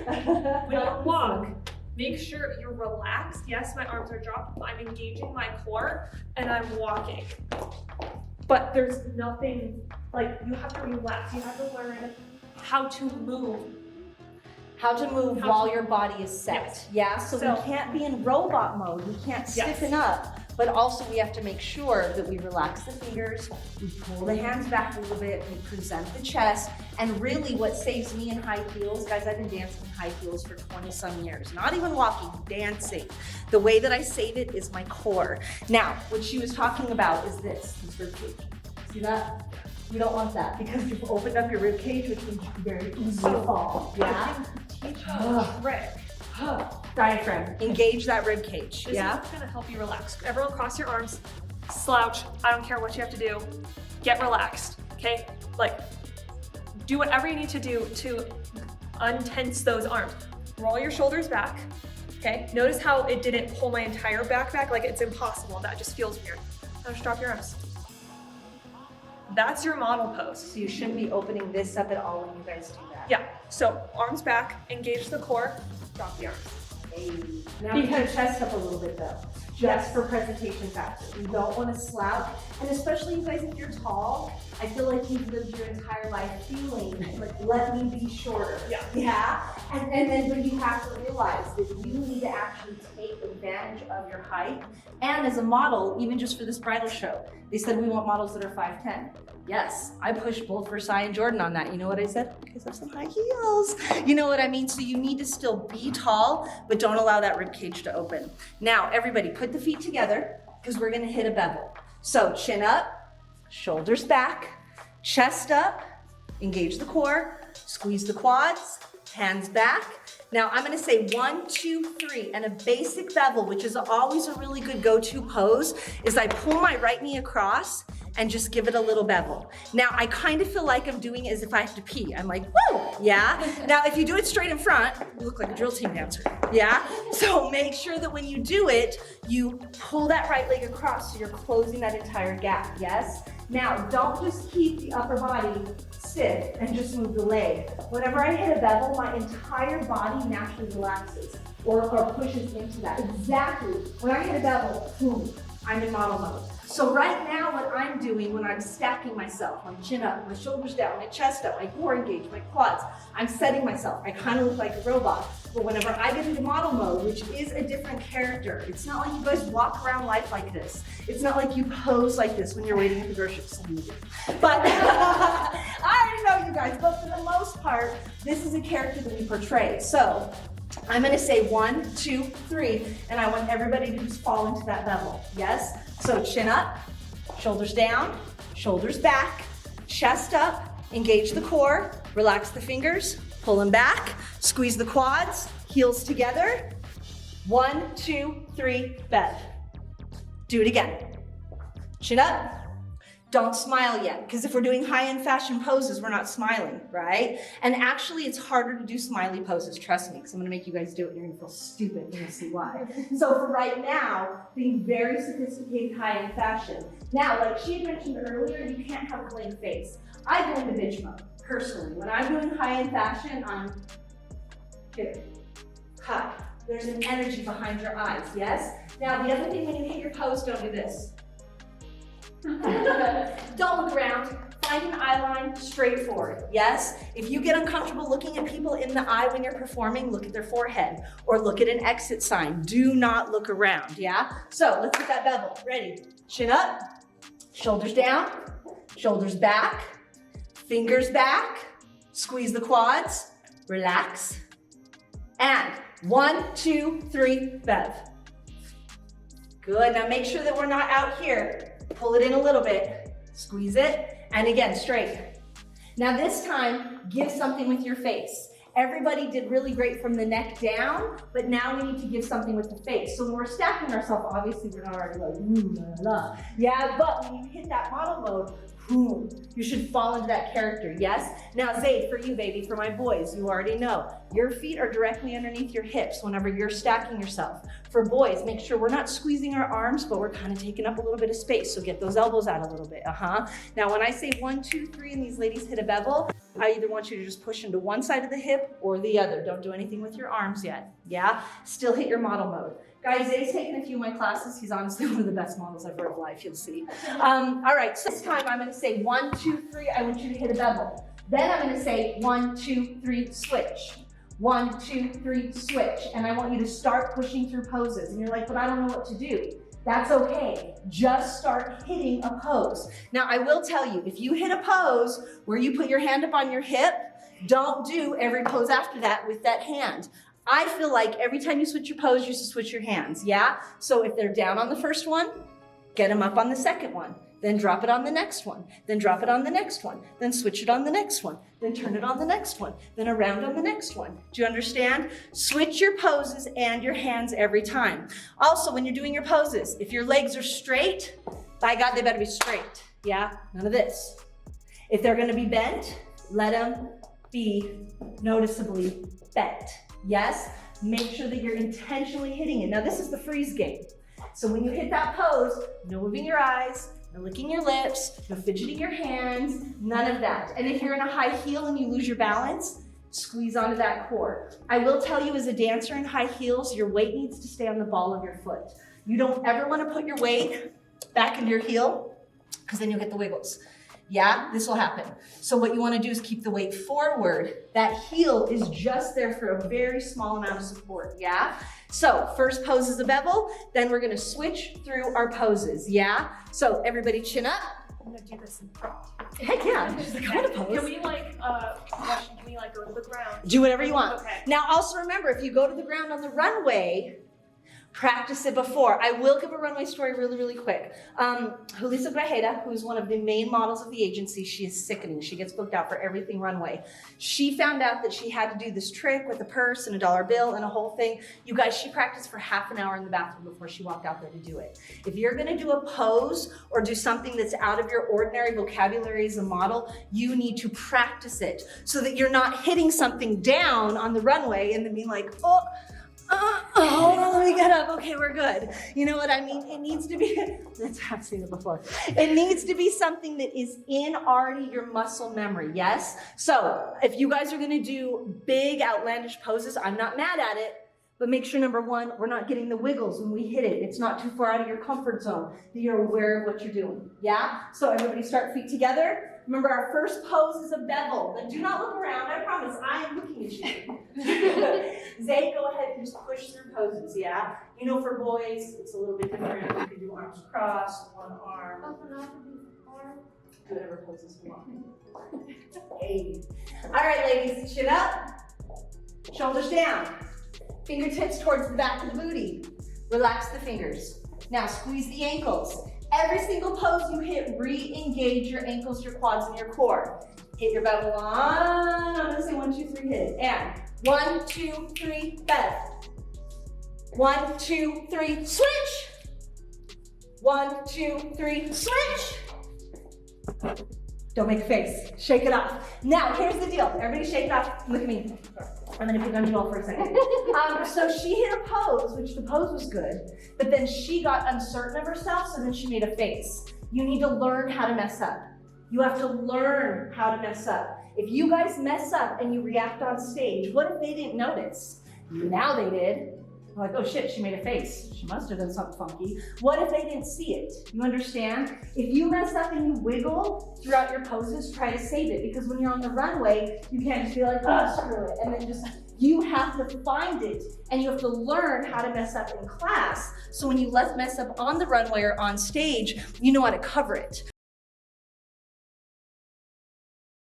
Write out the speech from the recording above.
When you walk, make sure you're relaxed. Yes, my arms are dropped, but I'm engaging my core and I'm walking. But there's nothing, like, you have to relax. You have to learn how to move. While your body is set. Yes. Yeah, so we can't be in robot mode. We can't stiffen up. But also we have to make sure that we relax the fingers, we pull the hands back a little bit, we present the chest, and really what saves me in high heels, guys, I've been dancing in high heels for 20 some years, not even walking, dancing. The way that I save it is my core. Now, what she was talking about is this rib cage. See that? You don't want that because you've opened up your rib cage, which means you can very easily fall. Yeah? Teach a trick. Diaphragm, engage that rib cage. This is gonna help you relax. Everyone cross your arms, slouch. I don't care what you have to do. Get relaxed, okay? Like, do whatever you need to do to untense those arms. Roll your shoulders back, okay? Notice how it didn't pull my entire back, like it's impossible. That just feels weird. Now just drop your arms. That's your model pose. So you shouldn't be opening this up at all when you guys do that. Yeah, so arms back, engage the core, drop the arms. Hey. Now you can chest up a little bit though, just for presentation factor. You don't want to slouch, and especially you guys if you're tall, I feel like you've lived your entire life feeling like, let me be shorter. Yeah? And then you have to realize that you need to actually take advantage of your height. And as a model, even just for this bridal show, they said we want models that are 5'10". Yes, I pushed both Versailles and Jordan on that. You know what I said? Because I have some high heels. You know what I mean? So you need to still be tall, but don't allow that rib cage to open. Now, everybody put the feet together because we're gonna hit a bevel. So chin up, shoulders back, chest up, engage the core, squeeze the quads, hands back. Now I'm gonna say 1, 2, 3, and a basic bevel, which is always a really good go-to pose, is I pull my right knee across and just give it a little bevel. Now I kind of feel like I'm doing it as if I have to pee. I'm like, woo, yeah? Now if you do it straight in front, you look like a drill team dancer, yeah? So make sure that when you do it, you pull that right leg across so you're closing that entire gap, yes? Now don't just keep the upper body stiff and just move the leg. Whenever I hit a bevel, my entire body naturally relaxes or pushes into that. Exactly, when I hit a bevel, boom, I'm in model mode. So right now what I'm doing when I'm stacking myself, my chin up, my shoulders down, my chest up, my core engaged, my quads, I'm setting myself. I kind of look like a robot. But whenever I get into model mode, which is a different character, it's not like you guys walk around life like this. It's not like you pose like this when you're waiting at the grocery store. But I already know you guys, but for the most part, this is a character that we portray. So I'm gonna say 1, 2, 3, and I want everybody to just fall into that bevel, yes? So chin up, shoulders down, shoulders back, chest up, engage the core, relax the fingers, pull them back, squeeze the quads, heels together. 1, 2, 3, bev. Do it again. Chin up. Don't smile yet, because if we're doing high-end fashion poses, we're not smiling, right? And actually, it's harder to do smiley poses, trust me, because I'm gonna make you guys do it and you're gonna feel stupid, and you'll see why. So for right now, being very sophisticated high-end fashion. Now, like she had mentioned earlier, you can't have a blank face. I go into bitch mode, personally. When I'm doing high-end fashion, I'm here, high. There's an energy behind your eyes, yes? Now, the other thing, when you hit your pose, don't do this. Don't look around, find an eye line straight forward, yes? If you get uncomfortable looking at people in the eye when you're performing, look at their forehead or look at an exit sign. Do not look around, yeah? So let's get that bevel, ready? Chin up, shoulders down, shoulders back, fingers back, squeeze the quads, relax, and 1, 2, 3, bev. Good, now make sure that we're not out here. Pull it in a little bit, squeeze it, and again, straight. Now this time, give something with your face. Everybody did really great from the neck down, but now we need to give something with the face. So when we're stacking ourselves, obviously we're not already like, ooh, la, la. Yeah, but when you hit that model mode, boom, you should fall into that character, yes? Now Zayd, for you, baby, for my boys, you already know, your feet are directly underneath your hips whenever you're stacking yourself. For boys, make sure we're not squeezing our arms, but we're kind of taking up a little bit of space, so get those elbows out a little bit, Now when I say 1, 2, 3, and these ladies hit a bevel, I either want you to just push into one side of the hip or the other. Don't do anything with your arms yet, yeah? Still hit your model mode. Guys, Zay's taken a few of my classes. He's honestly one of the best models I've ever of life, you'll see. All right, so this time I'm gonna say 1, 2, 3, I want you to hit a bevel. Then I'm gonna say 1, 2, 3, switch. 1, 2, 3, switch. And I want you to start pushing through poses. And you're like, but I don't know what to do. That's okay. Just start hitting a pose. Now, I will tell you, if you hit a pose where you put your hand up on your hip, don't do every pose after that with that hand. I feel like every time you switch your pose, you should switch your hands, yeah? So if they're down on the first one, get them up on the second one. Then drop it on the next one. Then drop it on the next one. Then switch it on the next one. Then turn it on the next one. Then around on the next one. Do you understand? Switch your poses and your hands every time. Also, when you're doing your poses, if your legs are straight, by God, they better be straight. Yeah? None of this. If they're gonna be bent, let them be noticeably bent. Yes? Make sure that you're intentionally hitting it. Now, this is the freeze game. So when you hit that pose, no moving your eyes, no licking your lips, no fidgeting your hands, none of that. And if you're in a high heel and you lose your balance, squeeze onto that core. I will tell you, as a dancer in high heels, your weight needs to stay on the ball of your foot. You don't ever want to put your weight back into your heel, because then you'll get the wiggles. Yeah, this will happen. So what you want to do is keep the weight forward. That heel is just there for a very small amount of support, yeah? So first pose is a bevel, then we're gonna switch through our poses, yeah? So everybody chin up. I'm gonna do this in front. Heck yeah, just like, I want to pose. Can we go to the ground? Do whatever you want. Okay. Now also remember, if you go to the ground on the runway, practice it before. I will give a runway story really, really quick. Julissa Grajeda, who's one of the main models of the agency, she is sickening. She gets booked out for everything runway. She found out that she had to do this trick with a purse and a dollar bill and a whole thing. You guys, she practiced for half an hour in the bathroom before she walked out there to do it. If you're gonna do a pose or do something that's out of your ordinary vocabulary as a model, you need to practice it so that you're not hitting something down on the runway and then being like, oh, hold on, let me get up. Okay, we're good. You know what I mean? It needs to be, I've seen it before. It needs to be something that is in already your muscle memory, yes? So if you guys are gonna do big outlandish poses, I'm not mad at it, but make sure, number one, we're not getting the wiggles when we hit it. It's not too far out of your comfort zone, that you're aware of what you're doing, yeah? So everybody start feet together. Remember, our first pose is a bevel. Then do not look around, I promise, I am looking at you. Zay, go ahead and just push through poses, yeah? You know, for boys, it's a little bit different. You can do arms crossed, one arm. Do whatever poses you want. Hey. All right, ladies, chin up, shoulders down. Fingertips towards the back of the booty. Relax the fingers. Now squeeze the ankles. Every single pose you hit, re-engage your ankles, your quads, and your core. Hit your bevel on. I'm gonna say 1, 2, 3, hit it. And 1, 2, 3, bev. 1, 2, 3, switch. 1, 2, 3, switch. Don't make a face. Shake it off. Now, here's the deal. Everybody shake it off. Look at me. I'm gonna pick on you all for a second. So she hit a pose, which the pose was good, but then she got uncertain of herself, so then she made a face. You need to learn how to mess up. You have to learn how to mess up. If you guys mess up and you react on stage, what if they didn't notice? Now they did. Like, oh shit, she made a face. She must have done something funky. What if they didn't see it? You understand? If you mess up and you wiggle throughout your poses, try to save it. Because when you're on the runway, you can't just be like, oh, screw it. And then just, you have to find it. And you have to learn how to mess up in class. So when you mess up on the runway or on stage, you know how to cover it.